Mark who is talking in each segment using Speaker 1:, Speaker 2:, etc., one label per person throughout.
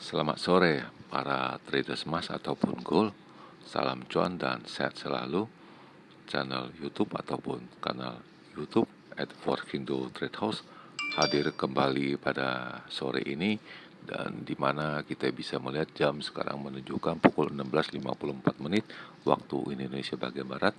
Speaker 1: Selamat sore para traders emas ataupun gold. Salam cuan dan sehat selalu. Channel YouTube ataupun kanal YouTube @forkindo Trade House hadir kembali pada sore ini, dan di mana kita bisa melihat jam sekarang menunjukkan pukul 16.54 waktu Indonesia bagian barat,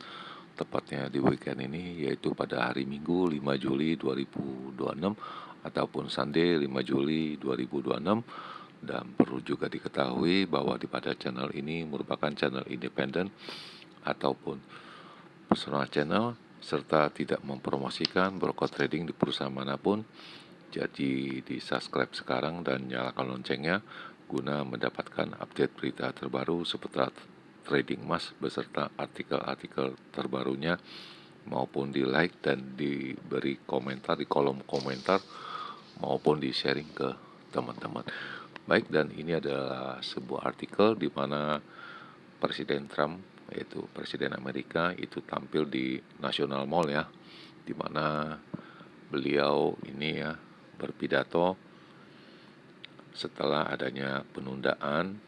Speaker 1: tepatnya di weekend ini, yaitu pada hari Minggu 5 Juli 2026 ataupun Sunday 5 Juli 2026. Dan perlu juga diketahui bahwa di pada channel ini merupakan channel independen ataupun personal channel, serta tidak mempromosikan broker trading di perusahaan manapun. Jadi di subscribe sekarang dan nyalakan loncengnya guna mendapatkan update berita terbaru seputar trading emas beserta artikel-artikel terbarunya, maupun di like dan diberi komentar di kolom komentar maupun di sharing ke teman-teman. Baik, dan ini adalah sebuah artikel di mana Presiden Trump, yaitu Presiden Amerika, itu tampil di National Mall ya, di mana beliau ini ya berpidato setelah adanya penundaan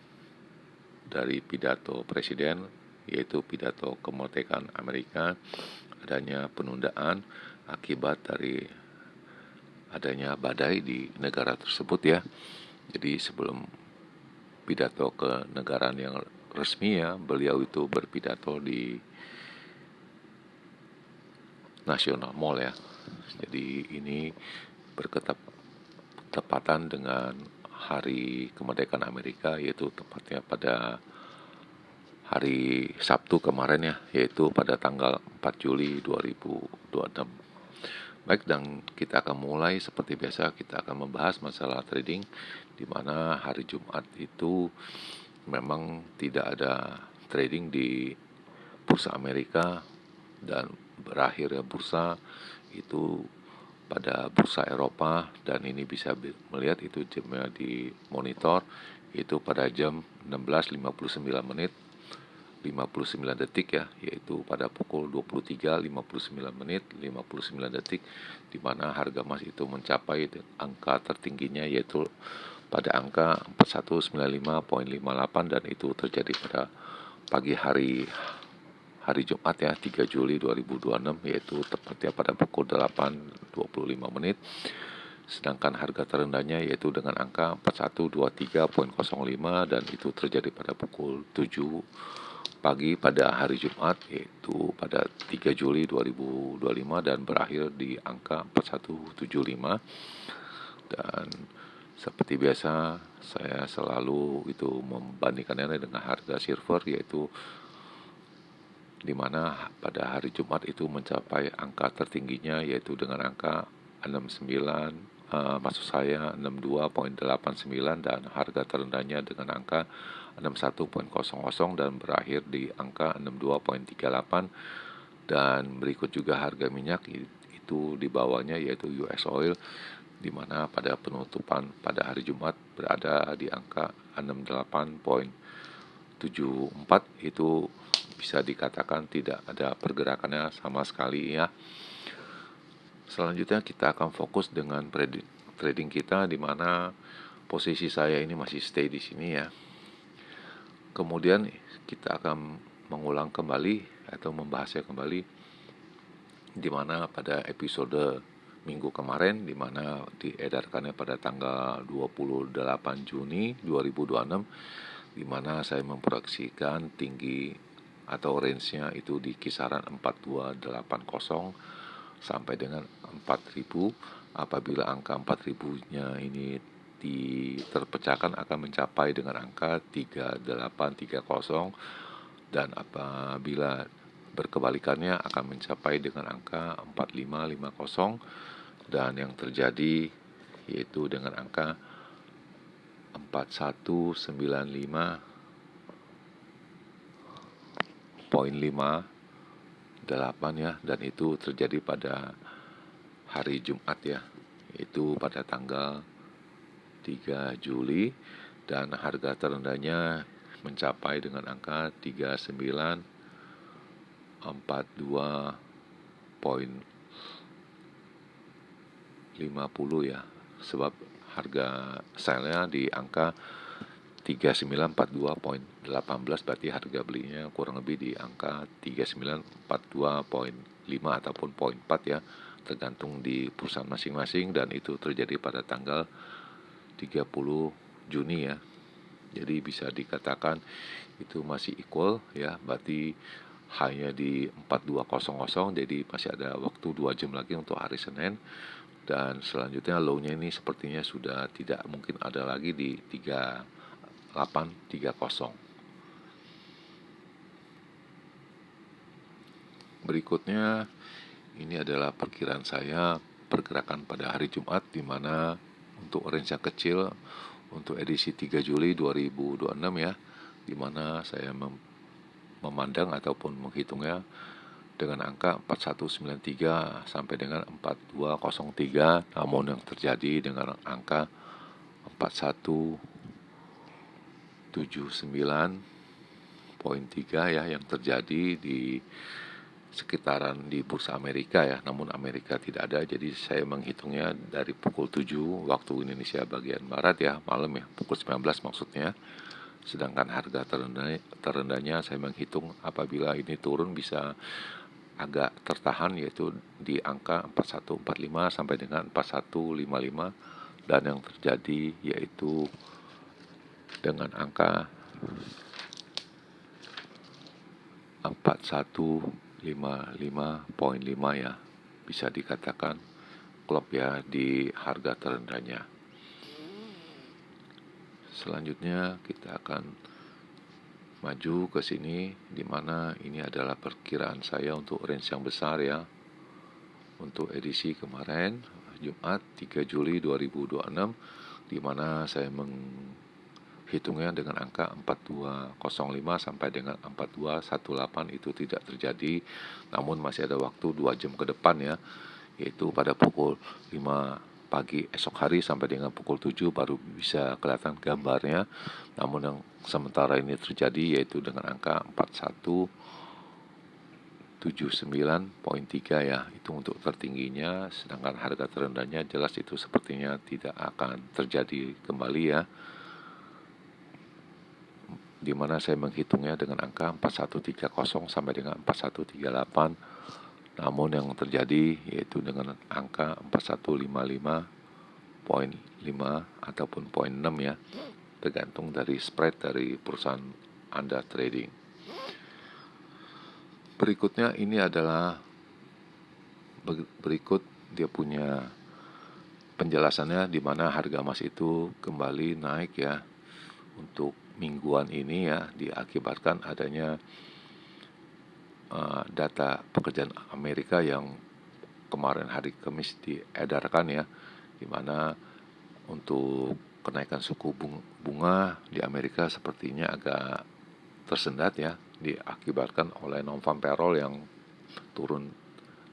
Speaker 1: dari pidato Presiden, yaitu pidato kemerdekaan Amerika, adanya penundaan akibat dari adanya badai di negara tersebut ya. Jadi sebelum pidato ke negara yang resmi ya, beliau itu berpidato di National Mall ya. Jadi ini bertepatan dengan hari kemerdekaan Amerika, yaitu tepatnya pada hari Sabtu kemarin ya, yaitu pada tanggal 4 Juli 2026. Baik, dan kita akan mulai seperti biasa, kita akan membahas masalah trading, di mana hari Jumat itu memang tidak ada trading di bursa Amerika, dan berakhirnya bursa itu pada bursa Eropa, dan ini bisa melihat itu jamnya di monitor, itu pada jam 16.59 detik ya, yaitu pada pukul 23.59 di mana harga emas itu mencapai angka tertingginya, yaitu pada angka 4195.58, dan itu terjadi pada pagi hari Jumat ya, 3 Juli 2026, yaitu tepatnya pada pukul 8.25. Sedangkan harga terendahnya yaitu dengan angka 4123.05, dan itu terjadi pada pukul 7 pagi pada hari Jumat, yaitu pada 3 Juli 2025, dan berakhir di angka 4175. Dan seperti biasa saya selalu itu membandingkannya dengan harga silver, yaitu di mana pada hari Jumat itu mencapai angka tertingginya yaitu dengan angka 62.89, dan harga terendahnya dengan angka 61.00, dan berakhir di angka 62.38. Dan berikut juga harga minyak itu di bawahnya, yaitu US oil, di mana pada penutupan pada hari Jumat berada di angka 68.74. Itu bisa dikatakan tidak ada pergerakannya sama sekali ya. Selanjutnya kita akan fokus dengan trading kita, di mana posisi saya ini masih stay di sini ya. Kemudian kita akan mengulang kembali atau membahasnya kembali, di mana pada episode minggu kemarin, di mana diedarkannya pada tanggal 28 Juni 2026, di mana saya memproyeksikan tinggi atau range-nya itu di kisaran 4280 sampai dengan 4000. Apabila angka 4000-nya ini terpecahkan akan mencapai dengan angka 3830, dan apabila berkebalikannya akan mencapai dengan angka 4550, dan yang terjadi yaitu dengan angka 4195.58 ya, dan itu terjadi pada hari Jumat ya, itu pada tanggal 3 Juli, dan harga terendahnya mencapai dengan angka 3942.50 ya, sebab harga sale-nya di angka 3942.18, berarti harga belinya kurang lebih di angka 3942.5 ataupun 0.4 ya, tergantung di perusahaan masing-masing, dan itu terjadi pada tanggal 30 Juni ya. Jadi bisa dikatakan itu masih equal ya, berarti high-nya di 4200, jadi masih ada waktu 2 jam lagi untuk hari Senin. Dan selanjutnya low-nya ini sepertinya sudah tidak mungkin ada lagi di 3830. Berikutnya ini adalah perkiraan saya pergerakan pada hari Jumat, di mana untuk range yang kecil untuk edisi 3 Juli 2026 ya, di mana saya memandang ataupun menghitungnya dengan angka 4193 sampai dengan 4203, namun yang terjadi dengan angka 4179.3 ya, yang terjadi di sekitaran di bursa Amerika ya, namun Amerika tidak ada. Jadi saya menghitungnya dari pukul 7 waktu Indonesia bagian Barat ya, malam ya, pukul 19 maksudnya. Sedangkan harga terendahnya saya menghitung apabila ini turun bisa agak tertahan, yaitu di angka 4145 sampai dengan 4155, dan yang terjadi yaitu dengan angka 4155.5 ya, bisa dikatakan klop ya di harga terendahnya. Selanjutnya kita akan maju ke sini, di mana ini adalah perkiraan saya untuk range yang besar ya. Untuk edisi kemarin Jumat 3 Juli 2026, di mana saya menghitungnya dengan angka 4205 sampai dengan 4218, itu tidak terjadi. Namun masih ada waktu 2 jam ke depan ya, yaitu pada pukul 5 pagi esok hari sampai dengan pukul 7 baru bisa kelihatan gambarnya. Namun yang sementara ini terjadi yaitu dengan angka 4179.3 ya, itu untuk tertingginya. Sedangkan harga terendahnya jelas itu sepertinya tidak akan terjadi kembali ya, di mana saya menghitungnya dengan angka 4130 sampai dengan 4138. Namun yang terjadi yaitu dengan angka 4155.5 ataupun 0.6 ya, tergantung dari spread dari perusahaan Anda trading. Berikutnya ini adalah berikut dia punya penjelasannya, di mana harga emas itu kembali naik ya untuk mingguan ini ya, diakibatkan adanya data pekerjaan Amerika yang kemarin hari Kamis diedarkan ya, di mana untuk kenaikan suku bunga di Amerika sepertinya agak tersendat ya, diakibatkan oleh non-farm payroll yang turun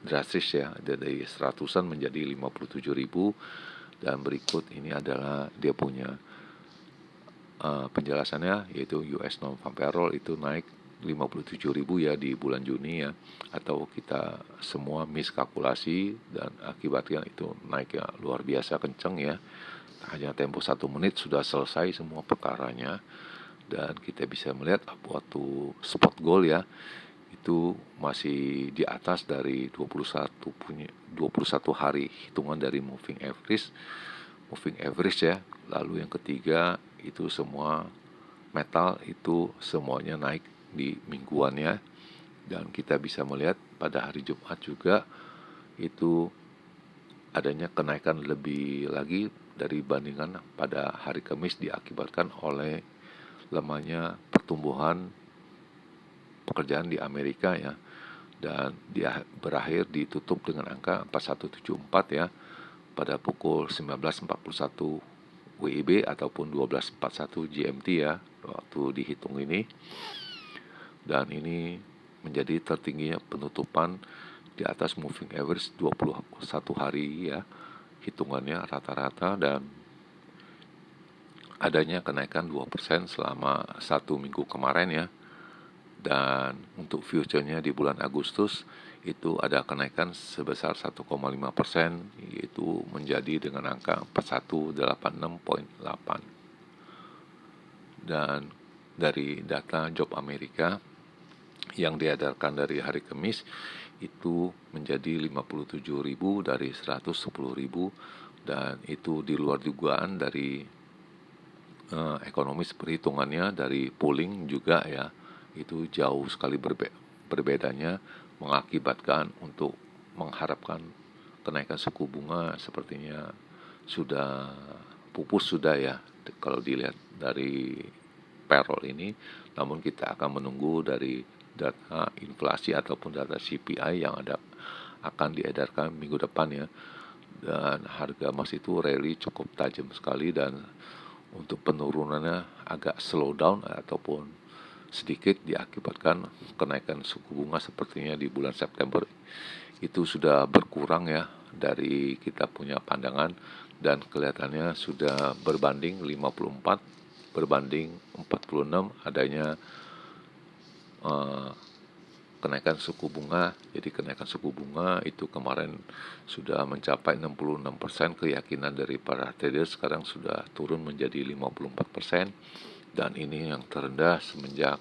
Speaker 1: drastis ya, dari 100-an menjadi 57.000. Dan berikut ini adalah dia punya penjelasannya, yaitu US non-farm payroll itu naik 57.000 ya di bulan Juni ya, atau kita semua miskalkulasi, dan akibatnya itu naiknya luar biasa kenceng ya, hanya tempo 1 menit sudah selesai semua perkaranya. Dan kita bisa melihat waktu spot goal ya, itu masih di atas dari 21 hari hitungan dari moving average ya. Lalu yang ketiga itu semua metal itu semuanya naik di mingguannya, dan kita bisa melihat pada hari Jumat juga itu adanya kenaikan lebih lagi dari bandingan pada hari Kamis, diakibatkan oleh lemahnya pertumbuhan pekerjaan di Amerika ya, dan dia berakhir ditutup dengan angka 4174 ya pada pukul 19.41 WIB ataupun 12.41 GMT ya waktu dihitung ini. Dan ini menjadi tertingginya penutupan di atas moving average 21 hari ya hitungannya rata-rata, dan adanya kenaikan 2% selama 1 minggu kemarin ya. Dan untuk future-nya di bulan Agustus itu ada kenaikan sebesar 1,5%, yaitu menjadi dengan angka 4186.8. Dan dari data job Amerika yang diedarkan dari hari Kamis itu menjadi 57.000 dari 110.000, dan itu di luar dugaan dari ekonomis perhitungannya dari polling juga ya, itu jauh sekali berbedanya, mengakibatkan untuk mengharapkan kenaikan suku bunga sepertinya sudah pupus sudah ya kalau dilihat dari payroll ini. Namun kita akan menunggu dari data inflasi ataupun data CPI yang akan diedarkan minggu depan ya. Dan harga emas itu rally cukup tajam sekali, dan untuk penurunannya agak slow down ataupun sedikit diakibatkan kenaikan suku bunga sepertinya di bulan September itu sudah berkurang ya dari kita punya pandangan, dan kelihatannya sudah berbanding 54 berbanding 46 adanya kenaikan suku bunga. Jadi kenaikan suku bunga itu kemarin sudah mencapai 66%, keyakinan dari para traders sekarang sudah turun menjadi 54%, dan ini yang terendah semenjak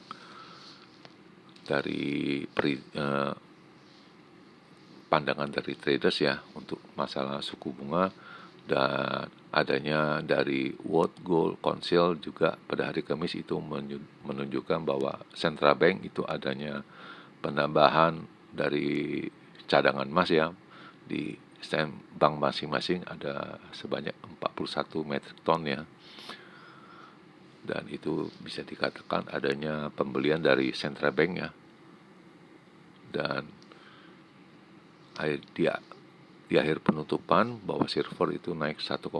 Speaker 1: dari pandangan dari traders ya untuk masalah suku bunga. Dan adanya dari World Gold Council juga pada hari Kamis itu menunjukkan bahwa central bank itu adanya penambahan dari cadangan emas ya, di bank masing-masing ada sebanyak 41 metrik ton ya, dan itu bisa dikatakan adanya pembelian dari central bank ya. Dan di akhir penutupan bahwa silver itu naik 1,9%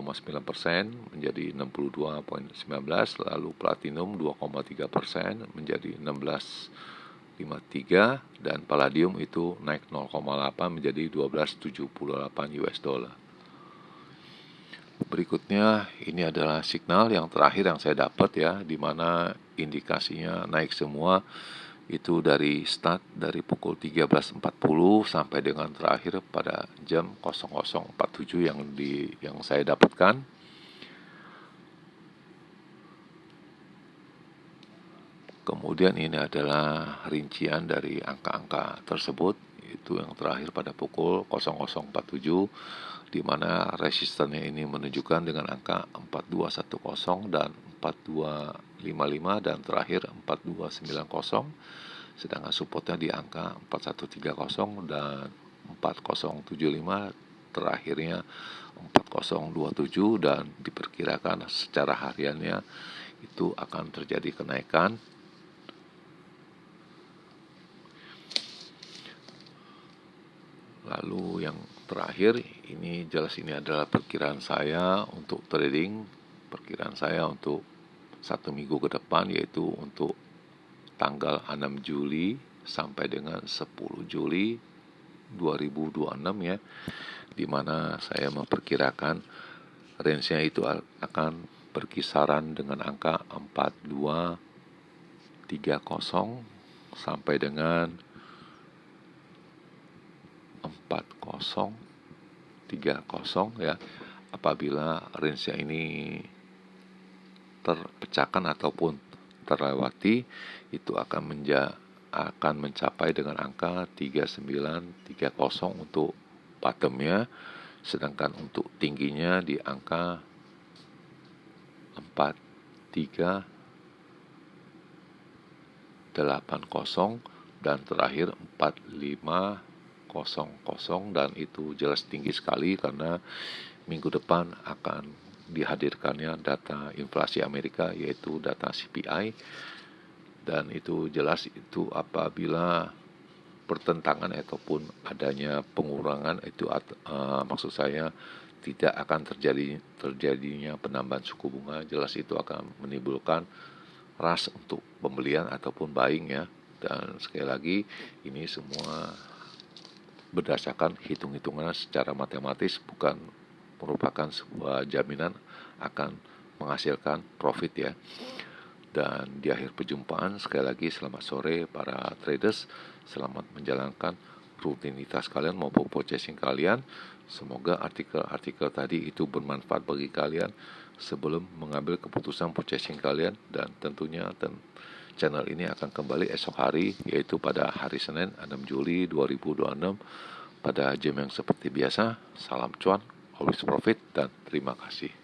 Speaker 1: menjadi 62,19, lalu platinum 2,3% menjadi 16,53, dan palladium itu naik 0,8 menjadi 12,78 US dollar. Berikutnya ini adalah signal yang terakhir yang saya dapat ya, di mana indikasinya naik semua. Itu dari start dari pukul 13.40 sampai dengan terakhir pada jam 00.47 yang saya dapatkan. Kemudian ini adalah rincian dari angka-angka tersebut. Itu yang terakhir pada pukul 00.47, di mana resistennya ini menunjukkan dengan angka 4210 dan 4255, dan terakhir 4290. Sedangkan supportnya di angka 4130 dan 4075, terakhirnya 4027, dan diperkirakan secara hariannya itu akan terjadi kenaikan. Lalu yang terakhir ini jelas ini adalah perkiraan saya untuk trading, perkiraan saya untuk 1 minggu ke depan, yaitu untuk tanggal 6 Juli sampai dengan 10 Juli 2026 ya, di mana saya memperkirakan range-nya itu akan berkisaran dengan angka 4230 sampai dengan 4030 ya. Apabila range-nya ini terpecahkan ataupun terlewati, itu akan mencapai dengan angka 3930 untuk bottomnya, sedangkan untuk tingginya di angka 4380 dan terakhir 4500, dan itu jelas tinggi sekali karena minggu depan akan dihadirkannya data inflasi Amerika, yaitu data CPI, dan itu jelas itu apabila pertentangan ataupun adanya pengurangan itu maksud saya tidak akan terjadinya penambahan suku bunga, jelas itu akan menimbulkan rush untuk pembelian ataupun buying ya. Dan sekali lagi ini semua berdasarkan hitung-hitungan secara matematis, bukan merupakan sebuah jaminan akan menghasilkan profit ya. Dan di akhir perjumpaan sekali lagi selamat sore para traders, selamat menjalankan rutinitas kalian maupun purchasing kalian. Semoga artikel-artikel tadi itu bermanfaat bagi kalian, sebelum mengambil keputusan purchasing kalian. Dan tentunya channel ini akan kembali esok hari, yaitu pada hari Senin 6 Juli 2026 pada jam yang seperti biasa. Salam cuan, always profit, dan terima kasih.